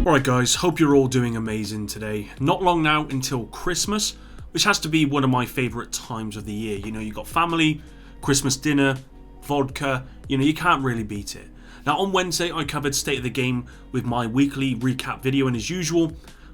Alright guys, hope you're all doing amazing today. Not long now until Christmas, which has to be one of my favourite times of the year. You know, you got family, Christmas dinner, vodka, you can't really beat it. Now on Wednesday I covered State of the Game with my weekly recap video, and as usual,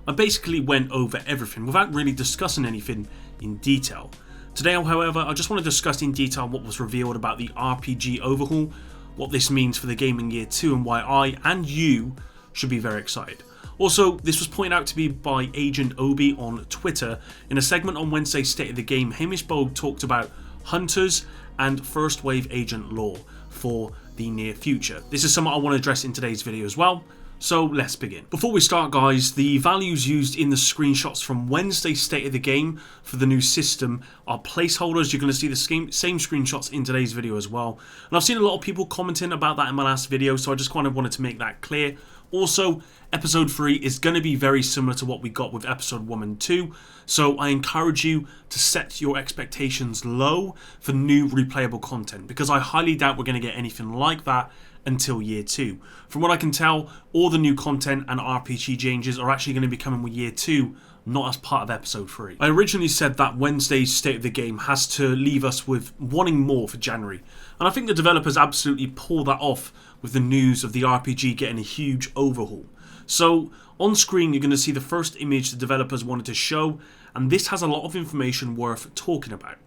I basically went over everything without really discussing anything in detail. Today, however, I just want to discuss in detail what was revealed about the RPG Overhaul, what this means for the gaming year 2 and why I and you should be very excited. Also, this was pointed out to me by Agent Obi on Twitter. In a segment on Wednesday's State of the Game, Hamish Bogue talked about hunters and first wave agent lore for the near future. This is something I want to address in today's video as well, so let's begin. Before we start guys, the values used in the screenshots from Wednesday's State of the Game for the new system are placeholders. You're going to see the same screenshots in today's video as well. And I've seen a lot of people commenting about that in my last video, so I just kind of wanted to make that clear. Also, episode 3 is going to be very similar to what we got with episode 1 and 2, so I encourage you to set your expectations low for new replayable content, because I highly doubt we're going to get anything like that until year 2. From what I can tell, all the new content and RPG changes are actually going to be coming with year 2, not as part of episode 3. I originally said that Wednesday's State of the Game has to leave us with wanting more for January, and I think the developers absolutely pulled that off with the news of the RPG getting a huge overhaul. So on screen you're going to see the first image the developers wanted to show, and this has a lot of information worth talking about.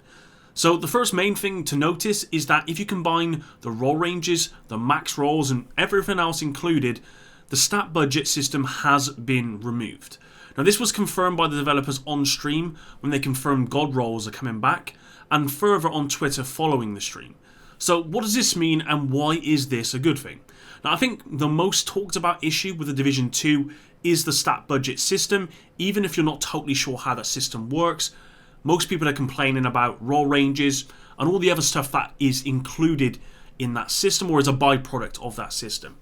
So the first main thing to notice is that if you combine the roll ranges, the max rolls and everything else included, the stat budget system has been removed. Now this was confirmed by the developers on stream when they confirmed God rolls are coming back, and further on Twitter following the stream. So what does this mean, and why is this a good thing? Now I think the most talked about issue with the Division 2 is the stat budget system. Even if you're not totally sure how that system works, most people are complaining about roll ranges and all the other stuff that is included in that system or is a byproduct of that system.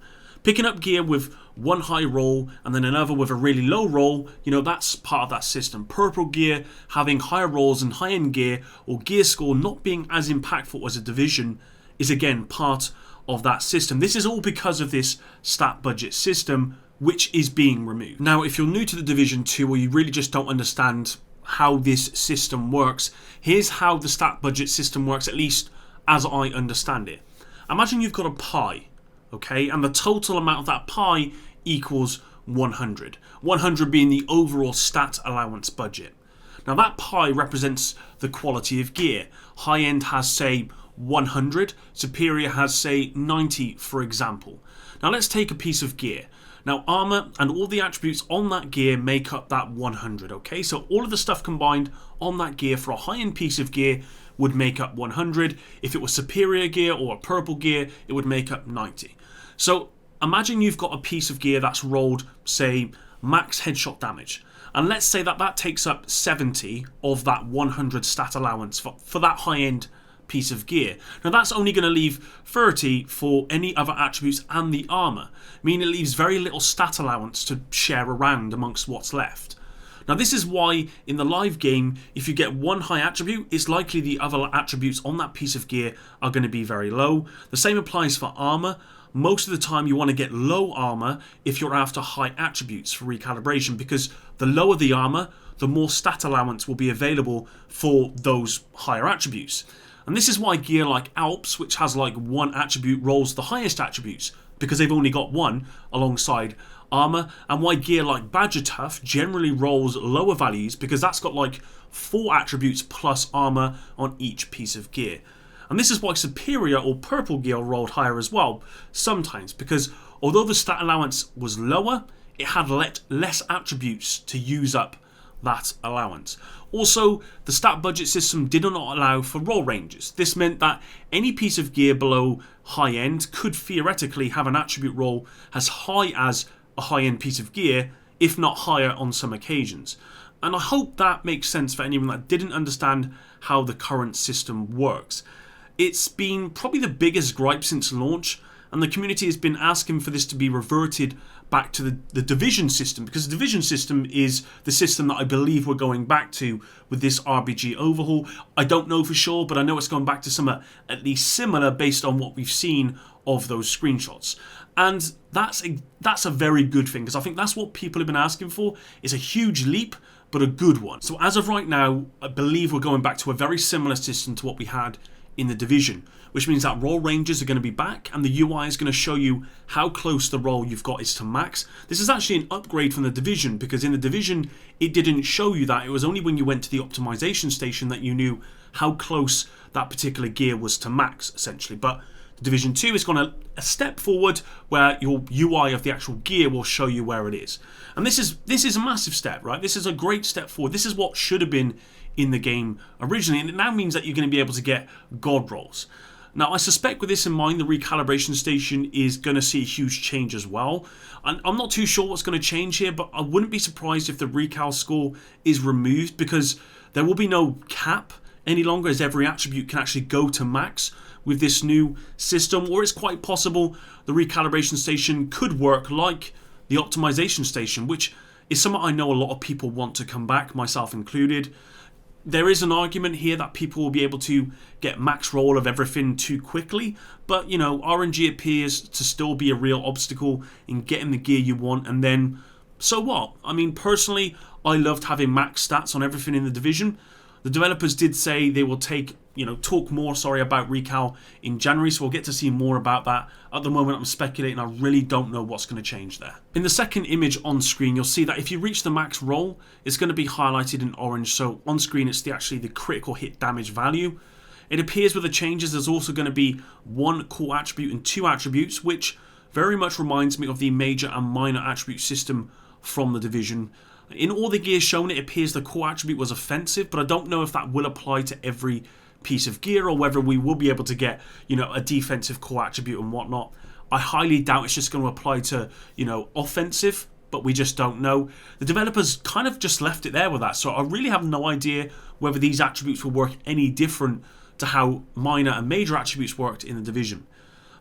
Picking up gear with one high roll and then another with a really low roll, that's part of that system. Purple gear having higher rolls and high-end gear, or gear score not being as impactful as a division, is again part of that system. This is all because of this stat budget system, which is being removed. Now, if you're new to the Division 2 or you really just don't understand how this system works, here's how the stat budget system works, at least as I understand it. Imagine you've got a pie. Okay, and the total amount of that pie equals 100. 100 being the overall stat allowance budget. Now that pie represents the quality of gear. High end has say 100, superior has say 90 for example. Now let's take a piece of gear. Now armor and all the attributes on that gear make up that 100, okay? So all of the stuff combined on that gear for a high-end piece of gear would make up 100. If it was superior gear or a purple gear, it would make up 90. So imagine you've got a piece of gear that's rolled, say, max headshot damage. And let's say that that takes up 70 of that 100 stat allowance for that high-end piece of gear. Now that's only going to leave 30 for any other attributes and the armor, meaning it leaves very little stat allowance to share around amongst what's left. Now this is why in the live game, if you get one high attribute, it's likely the other attributes on that piece of gear are going to be very low. The same applies for armor. Most of the time you want to get low armor if you're after high attributes for recalibration, because the lower the armor, the more stat allowance will be available for those higher attributes. And this is why gear like Alps, which has like one attribute, rolls the highest attributes, because they've only got one alongside armor, and why gear like Badger Tough generally rolls lower values, because that's got like 4 attributes plus armor on each piece of gear. And this is why superior or purple gear rolled higher as well, sometimes, because although the stat allowance was lower, it had less attributes to use up that allowance. Also, the stat budget system did not allow for roll ranges. This meant that any piece of gear below high end could theoretically have an attribute roll as high as a high end piece of gear, if not higher on some occasions. And I hope that makes sense for anyone that didn't understand how the current system works. It's been probably the biggest gripe since launch, and the community has been asking for this to be reverted back to the division system, because the division system is the system that I believe we're going back to with this RPG overhaul. I don't know for sure, but I know it's going back to some at least similar based on what we've seen of those screenshots. And that's a very good thing, because I think that's what people have been asking for. It's a huge leap, but a good one. So as of right now, I believe we're going back to a very similar system to what we had in The Division, which means that roll ranges are going to be back, and the UI is going to show you how close the roll you've got is to max. This is actually an upgrade from The Division, because in The Division it didn't show you that. It was only when you went to the optimization station that you knew how close that particular gear was to max, essentially. But Division 2 has gone a step forward, where your UI of the actual gear will show you where it is. And this is a massive step, right? This is a great step forward. This is what should have been in the game originally, and it now means that you're going to be able to get god rolls. Now, I suspect with this in mind, the recalibration station is going to see a huge change as well. And I'm not too sure what's going to change here, but I wouldn't be surprised if the recal score is removed, because there will be no cap any longer, as every attribute can actually go to max with this new system. Or it's quite possible the recalibration station could work like the optimization station, which is something I know a lot of people want to come back, myself included. There is an argument here that people will be able to get max roll of everything too quickly, but you know, RNG appears to still be a real obstacle in getting the gear you want, and then so what? I mean, personally, I loved having max stats on everything in The Division. The developers did say they will talk more about recal in January, so we'll get to see more about that. At the moment, I'm speculating. I really don't know what's going to change there. In the second image on screen, you'll see that if you reach the max roll, it's going to be highlighted in orange. So on screen, it's actually the critical hit damage value. It appears with the changes, there's also going to be one core attribute and two attributes, which very much reminds me of the major and minor attribute system from The Division. In all the gears shown, it appears the core attribute was offensive, but I don't know if that will apply to every piece of gear, or whether we will be able to get, a defensive core attribute and whatnot. I highly doubt it's just going to apply to, offensive, but we just don't know. The developers kind of just left it there with that, so I really have no idea whether these attributes will work any different to how minor and major attributes worked in The Division.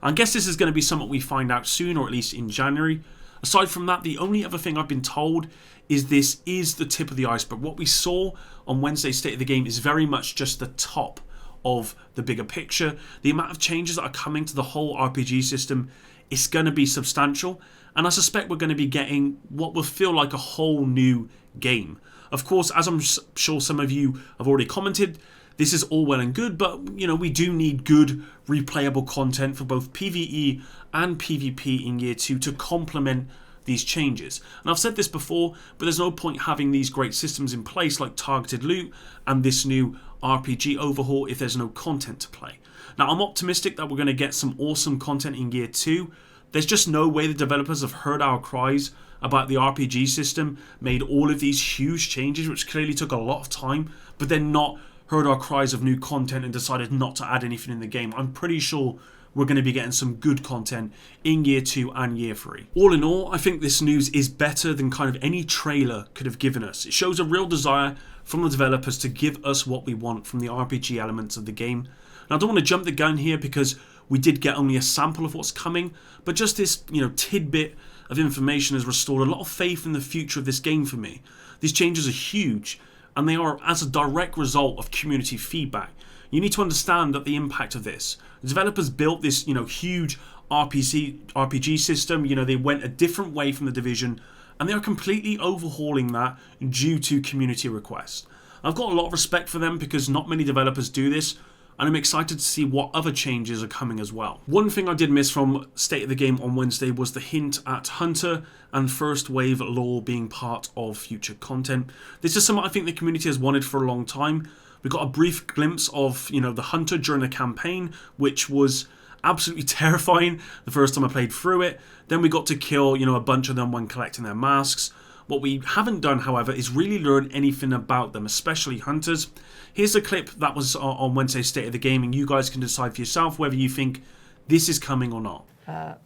I guess this is going to be something we find out soon, or at least in January. Aside from that, the only other thing I've been told is this is the tip of the iceberg. What we saw on Wednesday's State of the Game is very much just the top of the bigger picture. The amount of changes that are coming to the whole RPG system is going to be substantial, and I suspect we're going to be getting what will feel like a whole new game. Of course, as I'm sure some of you have already commented, this is all well and good, but we do need good replayable content for both PvE and PvP in Year 2 to complement these changes. And I've said this before, but there's no point having these great systems in place like targeted loot and this new RPG Overhaul if there's no content to play. Now, I'm optimistic that we're going to get some awesome content in Year 2. There's just no way the developers have heard our cries about the RPG system, made all of these huge changes, which clearly took a lot of time, but then not heard our cries of new content and decided not to add anything in the game. I'm pretty sure we're going to be getting some good content in Year 2 and Year 3. All in all, I think this news is better than kind of any trailer could have given us. It shows a real desire from the developers to give us what we want from the RPG elements of the game. Now, I don't want to jump the gun here because we did get only a sample of what's coming, but just this, tidbit of information has restored a lot of faith in the future of this game for me. These changes are huge, and they are as a direct result of community feedback. You need to understand that the impact of this. The developers built this, huge RPG system. They went a different way from The Division, and they are completely overhauling that due to community requests. I've got a lot of respect for them because not many developers do this, and I'm excited to see what other changes are coming as well. One thing I did miss from State of the Game on Wednesday was the hint at Hunter and First Wave lore being part of future content. This is something I think the community has wanted for a long time. We got a brief glimpse of, the Hunter during the campaign, which was absolutely terrifying the first time I played through it. Then we got to kill, a bunch of them when collecting their masks. What we haven't done, however, is really learn anything about them, especially Hunters. Here's a clip that was on Wednesday's State of the Game, and you guys can decide for yourself whether you think this is coming or not.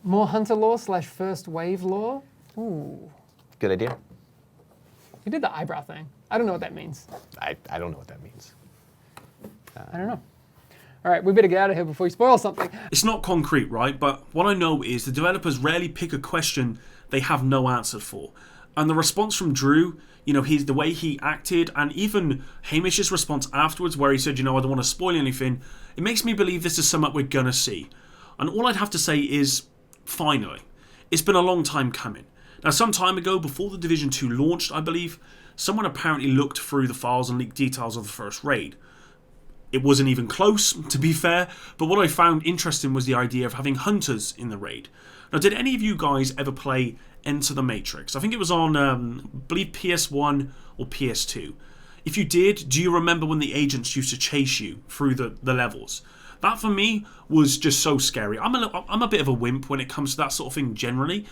More Hunter lore / First Wave lore? Ooh. Good idea. You did the eyebrow thing. I don't know what that means. I don't know what that means. I don't know. All right, we better get out of here before you spoil something. It's not concrete, right? But what I know is the developers rarely pick a question they have no answer for. And the response from Drew, the way he acted, and even Hamish's response afterwards where he said, I don't want to spoil anything, it makes me believe this is something we're going to see. And all I'd have to say is, finally. It's been a long time coming. Now, some time ago, before the Division 2 launched, I believe, someone apparently looked through the files and leaked details of the first raid. It wasn't even close, to be fair, but what I found interesting was the idea of having hunters in the raid. Now, did any of you guys ever play Enter the Matrix? I think it was on, I believe, PS1 or PS2. If you did, do you remember when the agents used to chase you through the levels? That, for me, was just so scary. I'm a bit of a wimp when it comes to that sort of thing generally,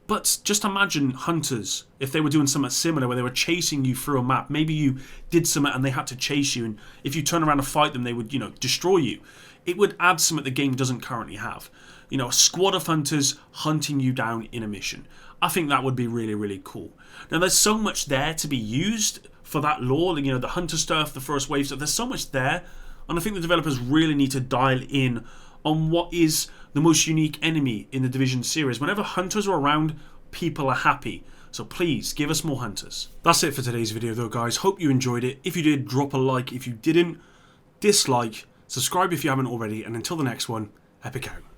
but just imagine hunters, if they were doing something similar where they were chasing you through a map. Maybe you did something and they had to chase you, and if you turn around and fight them, they would, destroy you. It would add something the game doesn't currently have. A squad of hunters hunting you down in a mission. I think that would be really, really cool. Now, there's so much there to be used for that lore, the hunter stuff, the first wave stuff. There's so much there, and I think the developers really need to dial in on what is the most unique enemy in the Division series. Whenever hunters are around, people are happy. So please, give us more hunters. That's it for today's video though, guys. Hope you enjoyed it. If you did, drop a like. If you didn't, dislike. Subscribe if you haven't already. And until the next one, epic out.